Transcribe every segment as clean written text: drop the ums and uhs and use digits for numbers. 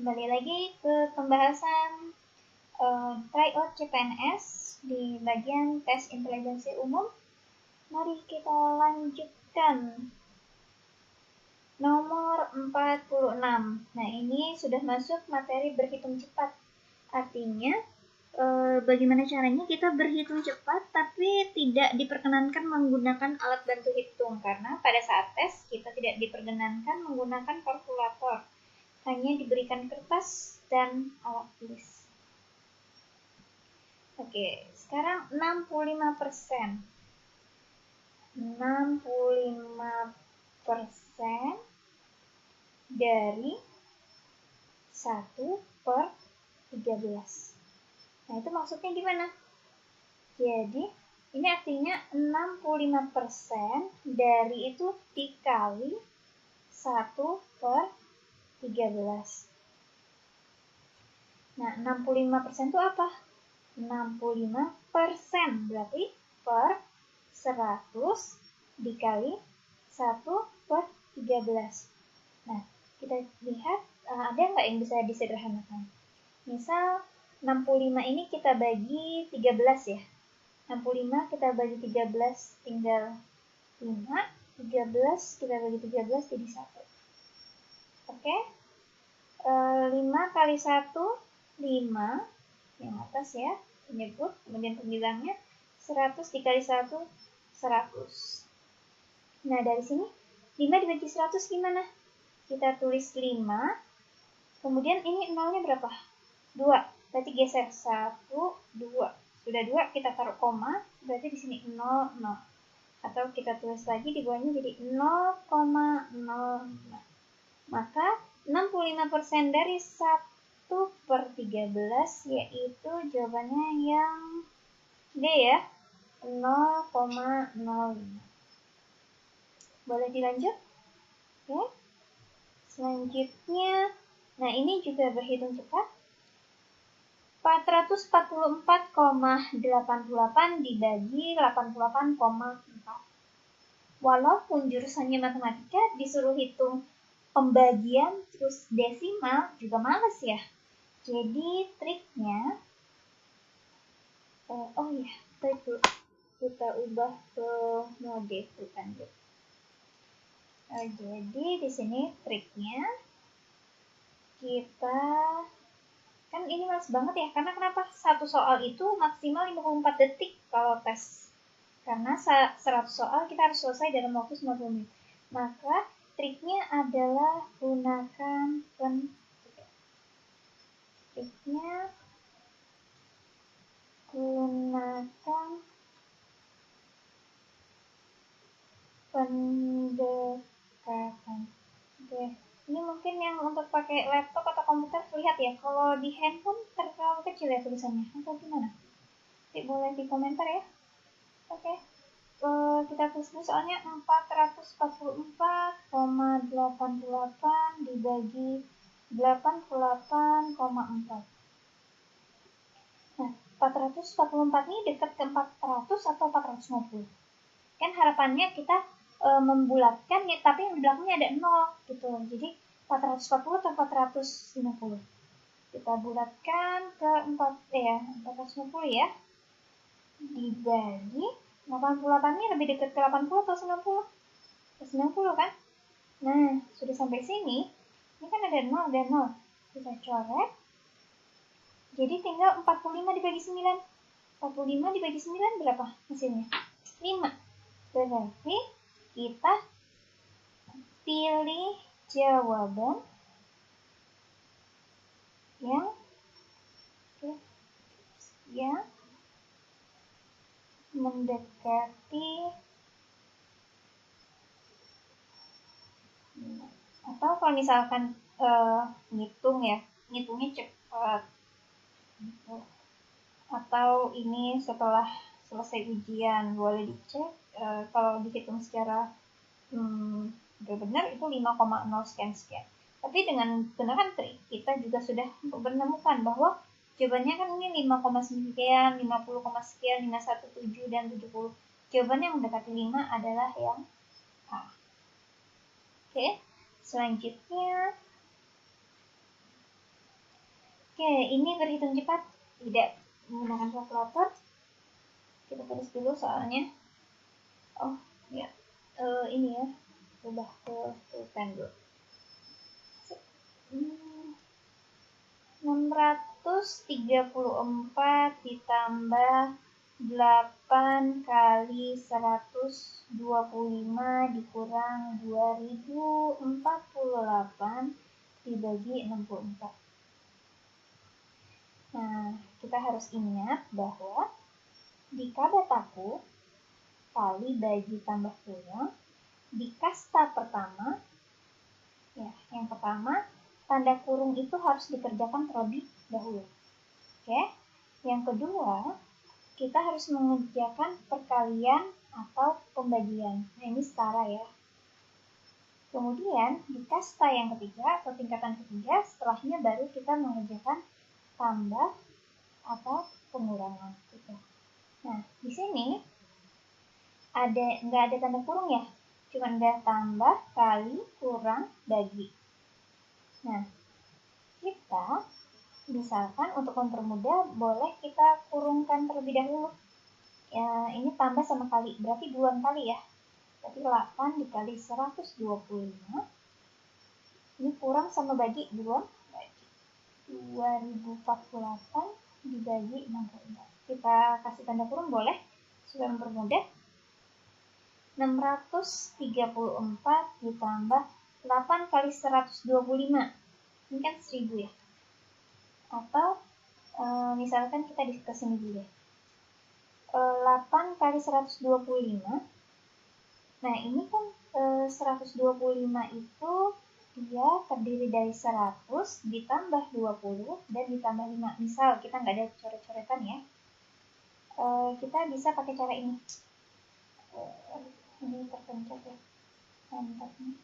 Kembali lagi ke pembahasan tryout CPNS di bagian tes intelijensi umum. Mari kita lanjutkan. Nomor 46. Nah, ini sudah masuk materi berhitung cepat. Artinya, bagaimana caranya kita berhitung cepat tapi tidak diperkenankan menggunakan alat bantu hitung. Karena pada saat tes, kita tidak diperkenankan menggunakan kalkulator. Hanya diberikan kertas dan alat tulis. Oke, sekarang 65%. 65% dari 1/13. Nah, itu maksudnya gimana? Jadi, ini artinya 65% dari itu dikali 1/13. Nah, 65% itu apa? 65% berarti per 100 dikali 1/13. Nah, kita lihat ada nggak yang bisa disederhanakan? Misal 65 ini kita bagi 13 ya. 65 kita bagi 13 tinggal 5. 13 kita bagi 13 jadi 1. Oke? 5 kali 1, 5. Yang atas ya, penyebut, kemudian pembilangnya 100 dikali 1, 100. Nah, dari sini 5 dibagi 100 gimana? Kita tulis 5, kemudian ini nolnya berapa? 2, berarti geser 1, 2. Sudah 2, kita taruh koma, berarti di sini 0, 0. Atau kita tulis lagi di bawahnya jadi 0,05. Maka 65% dari 1/13 yaitu jawabannya yang D ya, 0,05. Boleh dilanjut? Oke. Selanjutnya, nah ini juga berhitung cepat. 444,88 dibagi 88,4. Walaupun jurusannya matematika, disuruh hitung pembagian terus desimal juga males ya. Jadi triknya, kita ubah ke mode bukan gitu. Jadi di sini triknya kita kan ini males banget ya, karena kenapa? Satu soal itu maksimal 54 detik kalau tes. Karena 100 soal kita harus selesai dalam waktu 90 menit. Maka triknya adalah gunakan pendekatan. Oke. Ini mungkin yang untuk pakai laptop atau komputer lihat ya. Kalau di handphone terlalu kecil ya tulisannya. Atau gimana? Boleh di komentar ya. Oke. Kita tulis dulu soalnya 444,88 dibagi 88,4. Nah, 444 ini dekat ke 400 atau 450? Kan harapannya kita membulatkan ya, tapi yang di belakangnya ada 0 gitu. Jadi 440 atau 450. Kita bulatkan ke 450 ya. Dibagi 88 ini lebih dekat ke 80 atau 90? Ke 90 kan? Nah, sudah sampai sini. Ini kan ada 0 dan 0. Kita coret. Jadi tinggal 45 dibagi 9. 45 dibagi 9 berapa hasilnya? 5. Berarti kita pilih jawaban yang mendekati atau kalau misalkan ngitungnya cepat atau ini setelah selesai ujian boleh dicek kalau dihitung secara benar itu 5,0 sekian. Tapi dengan gunakan trik kita juga sudah menemukan bahwa jawabannya kan ini 5, sekian, 50, sekian, 517 dan 70. Jawabannya yang mendekati 5 adalah yang A. Oke, selanjutnya Oke, ini berhitung cepat, tidak menggunakan kalkulator. Kita tulis dulu soalnya. Oh ya, ini ya, ubah ke pulpen dulu. 634 ditambah 8 kali 125 dikurang 2048 dibagi 64. Nah, kita harus ingat bahwa di Kadataku kali bagi tambah kurang di kasta pertama, ya, yang pertama tanda kurung itu harus dikerjakan terlebih dahulu. Oke, yang kedua kita harus mengerjakan perkalian atau pembagian. Nah, ini setara ya. Kemudian di kasta yang ketiga atau tingkatan ketiga, setelahnya baru kita mengerjakan tambah atau pengurangan gitu. Nah, di sini nggak ada tanda kurung ya, cuma ada tambah kali kurang bagi. Nah, kita misalkan untuk mempermudah boleh kita kurungkan terlebih dahulu. Ya, ini tambah sama kali, berarti 2 kali ya. Berarti 8 dikali 125. Ini kurang sama bagi 2. Bagi 2048 dibagi 64. Kita kasih tanda kurung boleh, supaya mempermudah. 634 ditambah 8 kali 125. Ini kan 1000 ya. Atau misalkan kita di kesini dulu ya. 8 kali 125. Nah, ini kan 125 itu dia terdiri dari 100 ditambah 20 dan ditambah 5. Misal kita nggak ada coret-coretan ya. Kita bisa pakai cara ini. Ini terpencet ya. Mantap nih.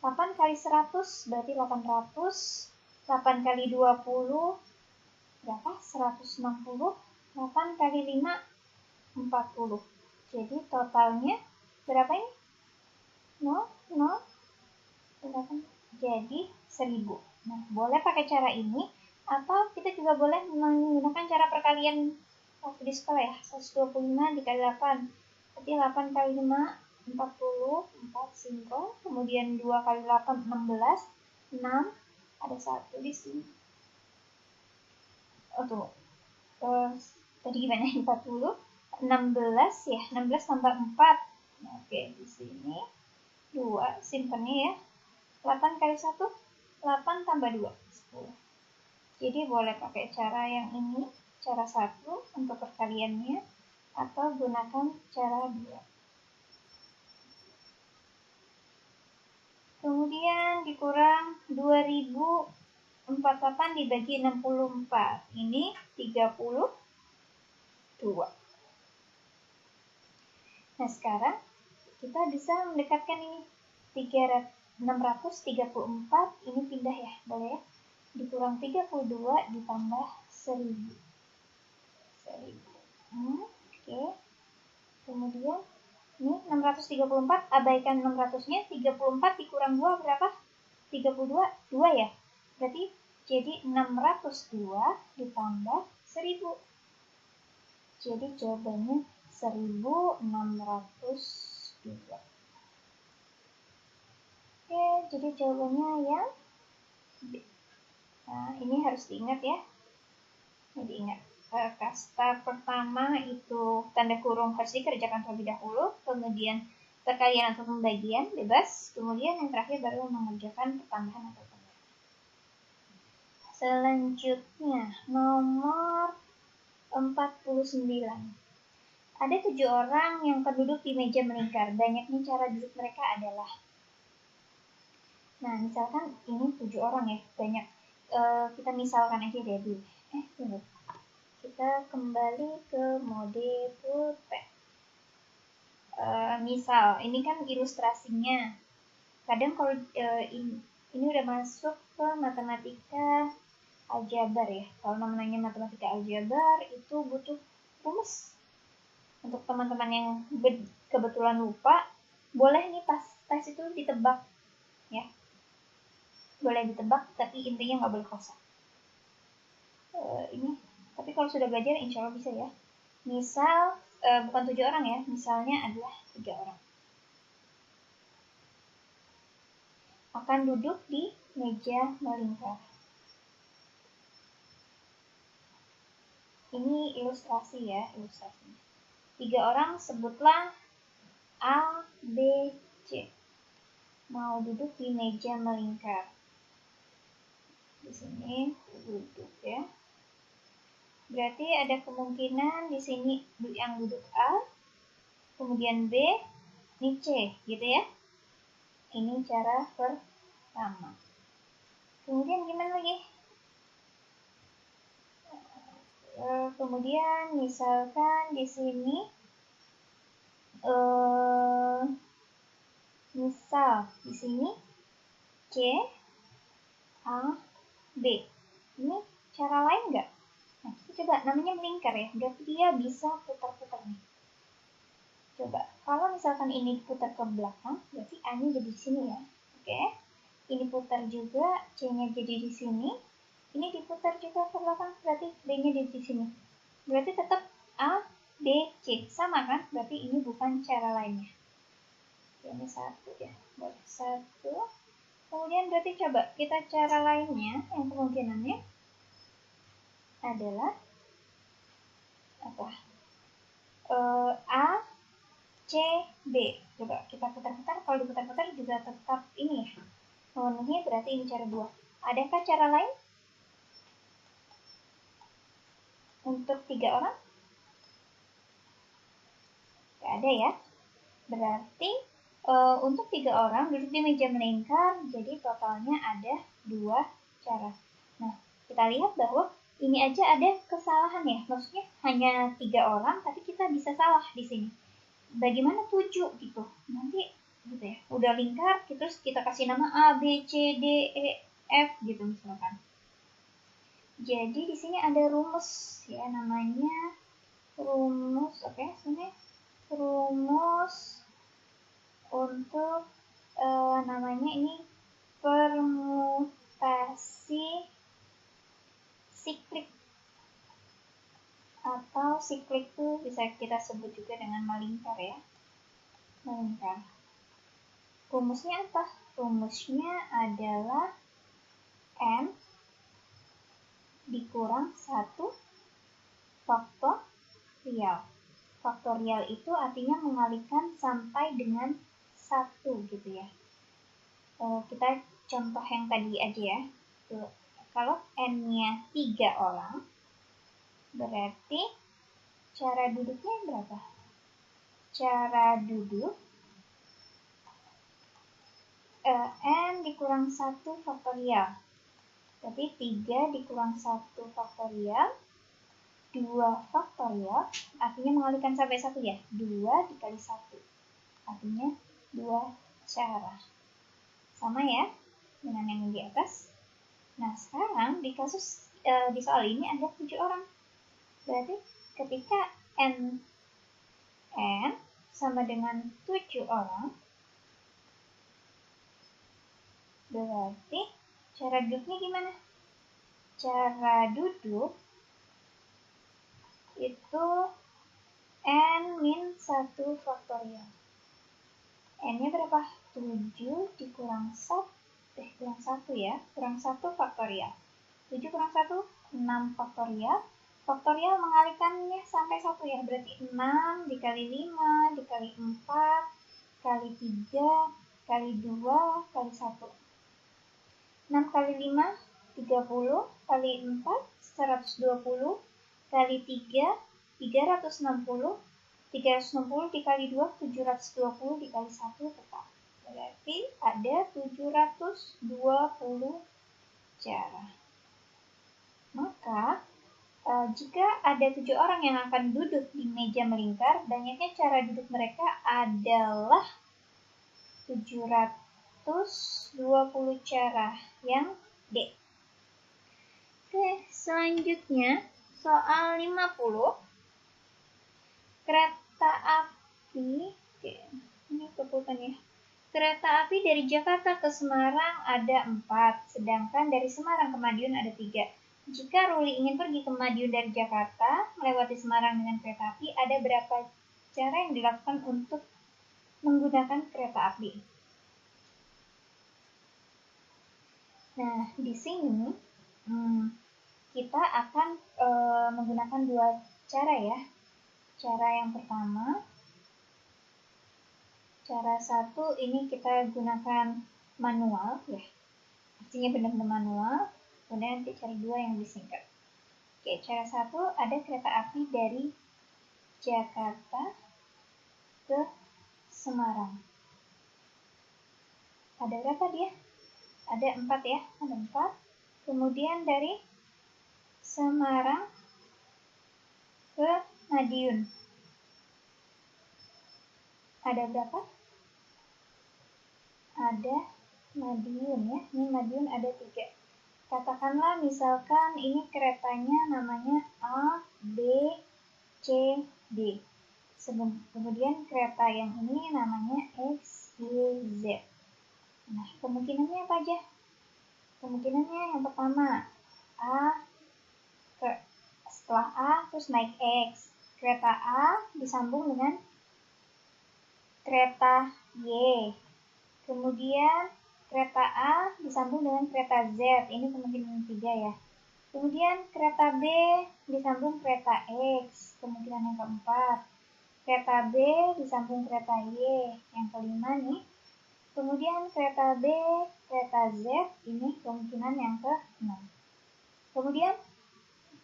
8 kali 100 berarti 800. 8 kali 20 berapa? 160. 8 kali 5 40. Jadi totalnya berapa ini? 0, 0, berapa? Jadi 1000. Nah, boleh pakai cara ini, atau kita juga boleh menggunakan cara perkalian waktu di sekolah ya. 125 dikali 8. Berarti 8 kali 5, 40, 4 simple. Kemudian 2 kali 8, 16. 6, ada 1 di sini. Oh, tuh. Tadi gimana? 40. 16 ya, 16 tambah 4. Oke, di sini 2, simpennya ya. 8 kali 1, 8 tambah 2, 10. Jadi boleh pakai cara yang ini, cara 1 untuk perkaliannya, atau gunakan cara 2. Kemudian dikurang 2048 dibagi 64. Ini 32. Nah, sekarang kita bisa mendekatkan ini. 634 ini pindah ya, boleh ya. Dikurang 32 ditambah 1000. Oke. Kemudian ini 634, abaikan 600-nya, 34 dikurang 2 berapa? 32, 2 ya. Berarti jadi 602 ditambah 1000. Jadi jawabannya 1602. Oke, jadi jawabannya yang B. Nah, ini harus diingat ya. Jadi ingat, kasta pertama itu tanda kurung harus dikerjakan terlebih dahulu, kemudian perkalian atau pembagian bebas, kemudian yang terakhir baru mengerjakan pertambahan atau pengurangan. Selanjutnya, nomor 49. Ada 7 orang yang penduduk di meja melingkar. Banyaknya cara duduk mereka adalah. Nah, misalkan ini 7 orang ya, banyak. Kita misalkan aja deh dulu. Tunggu. Kita kembali ke mode pulpen. Misal, ini kan ilustrasinya. Kadang kalau ini udah masuk ke matematika aljabar ya. Kalau namanya matematika aljabar itu butuh rumus. Untuk teman-teman yang kebetulan lupa, boleh nih pas tes itu ditebak ya. Boleh ditebak, tapi intinya nggak boleh kosong. Ini, tapi kalau sudah belajar insya Allah bisa ya. Misal bukan 7 orang ya, misalnya adalah 3 orang. Akan duduk di meja melingkar. Ini ilustrasi ya, ilustrasi. 3 orang sebutlah A, B, C. Mau duduk di meja melingkar. Di sini duduk ya. Berarti ada kemungkinan di sini yang duduk A, kemudian B, ini C, gitu ya. Ini cara pertama. Kemudian gimana lagi? Kemudian misalkan di sini, misal di sini C, A, B. Ini cara lain nggak? Nah, coba namanya melingkar ya, berarti dia bisa putar-putar nih. Coba, kalau misalkan ini putar ke belakang, berarti A-nya jadi di sini ya. Oke, ini putar juga, C-nya jadi di sini. Ini diputar juga ke belakang, berarti B-nya jadi di sini. Berarti tetap A, B, C. Sama kan? Berarti ini bukan cara lainnya. Ini satu ya, boleh satu. Kemudian berarti coba kita cara lainnya, yang kemungkinannya adalah apa? A, C, B. Coba kita putar-putar. Kalau diputar-putar juga tetap ini ya. Memenuhi berarti ini cara 2. Adakah cara lain? Untuk 3 orang? Gak ada ya. Berarti untuk 3 orang duduk di meja melingkar, jadi totalnya ada 2 cara. Nah, kita lihat bahwa ini aja ada kesalahan ya. Maksudnya hanya 3 orang, tapi kita bisa salah di sini. Bagaimana 7 gitu? Nanti gitu ya. Udah lingkar, terus kita kasih nama A, B, C, D, E, F gitu misalkan. Jadi di sini ada rumus ya, namanya rumus, sini rumus untuk namanya ini permutasi siklik, atau siklik itu bisa kita sebut juga dengan melingkar ya, melingkar. Rumusnya apa? Rumusnya adalah N dikurang 1 faktorial. Faktorial itu artinya mengalihkan sampai dengan 1 gitu ya. Kita contoh yang tadi aja ya. Tuh, kalau N-nya 3 orang, berarti cara duduknya berapa? Cara duduk N dikurang 1 faktorial. Berarti 3 dikurang 1 faktorial, 2 faktorial, artinya mengalihkan sampai 1 ya. 2 dikali 1, artinya 2 cara. Sama ya dengan yang di atas. Nah, sekarang di kasus di soal ini ada 7 orang. Berarti ketika N sama dengan 7 orang, berarti cara duduknya gimana? Cara duduk itu N-1 faktorial. N-nya berapa? 7 dikurang 1, kurang 1 ya. Kurang 1 faktorial. 7 kurang 1, 6 faktorial. Faktorial mengalihkannya sampai 1 ya. Berarti 6 dikali 5 dikali 4 kali 3 kali 2 kali 1. 6 kali 5, 30, kali 4, 120, kali 3, 360, 360 dikali 2, 720 dikali 1 tetap. Berarti ada 720 cara. Maka, jika ada 7 orang yang akan duduk di meja melingkar, banyaknya cara duduk mereka adalah 720 cara, yang D. Oke, selanjutnya soal 50. Kereta api, ini kebukan ya. Kereta api dari Jakarta ke Semarang ada 4, sedangkan dari Semarang ke Madiun ada 3. Jika Ruli ingin pergi ke Madiun dari Jakarta, melewati Semarang dengan kereta api, ada berapa cara yang dilakukan untuk menggunakan kereta api? Nah, di sini kita akan menggunakan dua cara ya. Cara yang pertama, cara satu ini kita gunakan manual ya. Artinya benar-benar manual. Kemudian nanti cara dua yang disingkat. Oke, cara satu ada kereta api dari Jakarta ke Semarang. Ada berapa dia? Ada 4 ya, ada 4. Kemudian dari Semarang ke Madiun. Ada berapa? Ada Madiun ya. Ini Madiun ada 3. Katakanlah misalkan ini keretanya namanya A, B, C, D. Kemudian kereta yang ini namanya X, Y, Z. Nah, kemungkinannya apa aja? Kemungkinannya yang pertama, setelah A terus naik X. Kereta A disambung dengan kereta Y. Kemudian kereta A disambung dengan kereta Z. Ini kemungkinan 3 ya. Kemudian kereta B disambung kereta X. Kemungkinan yang keempat. Kereta B disambung kereta Y. Yang kelima nih. Kemudian kereta B, kereta Z. Ini kemungkinan yang ke-6. Kemudian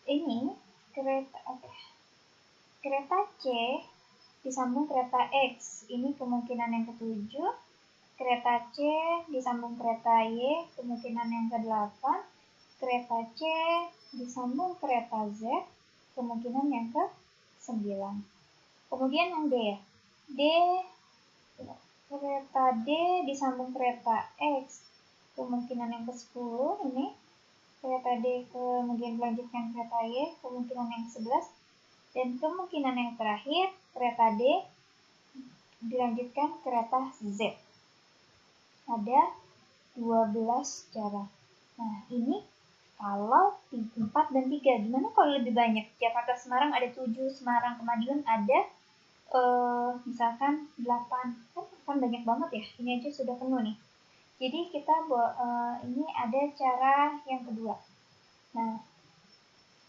ini kereta C disambung kereta X. Ini kemungkinan yang ke-7. Kereta C disambung kereta Y, kemungkinan yang ke-8. Kereta C disambung kereta Z, kemungkinan yang ke-9. Kemudian yang D ya. Kereta D disambung kereta X, kemungkinan yang ke-10 ini. Kereta D kemudian dilanjutkan kereta Y, kemungkinan yang ke-11. Dan kemungkinan yang terakhir, kereta D dilanjutkan kereta Z. Ada 12 cara. Nah, ini kalau 4 dan 3. Gimana kalau lebih banyak? Jakarta Semarang ada 7, Semarang ke Madiun ada misalkan 8. Kan banyak banget ya. Ini aja sudah penuh nih. Jadi kita ini ada cara yang kedua. Nah,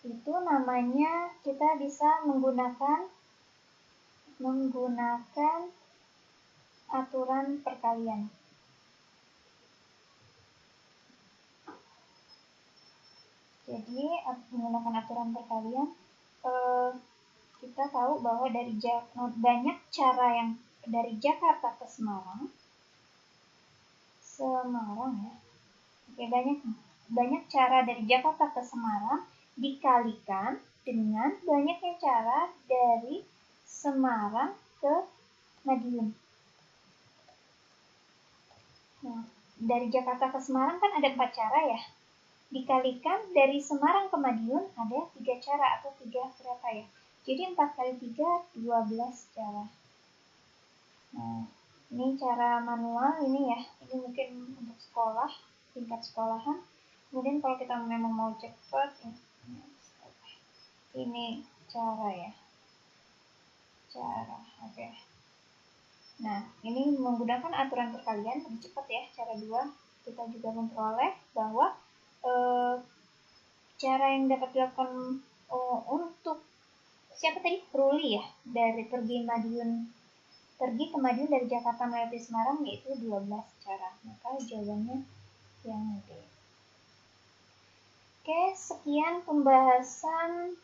itu namanya kita bisa menggunakan aturan perkalian. Jadi menggunakan aturan perkalian, kita tahu bahwa banyak cara yang dari Jakarta ke Semarang ya. Oke, banyak cara dari Jakarta ke Semarang dikalikan dengan banyaknya cara dari Semarang ke Madiun. Nah, dari Jakarta ke Semarang kan ada 4 cara ya. Dikalikan dari Semarang ke Madiun ada 3 cara atau 3 kereta ya. Jadi 4 kali 3, 12 cara. Nah, ini cara manual ini ya. Ini mungkin untuk sekolah, tingkat sekolahan. Kemudian kalau kita memang mau cepat, ini cara ya. Oke. Nah, ini menggunakan aturan perkalian lebih cepat ya. Cara 2, kita juga memperoleh bahwa cara yang dapat dilakukan untuk siapa tadi? Ruli ya, dari pergi ke Madiun dari Jakarta melewati Semarang yaitu 12 cara. Maka jawabannya yang D. Oke, sekian pembahasan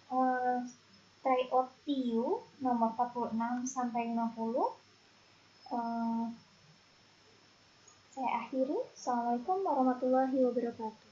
TRIOTU nomor 46 sampai 50. Saya akhiri. Assalamualaikum warahmatullahi wabarakatuh.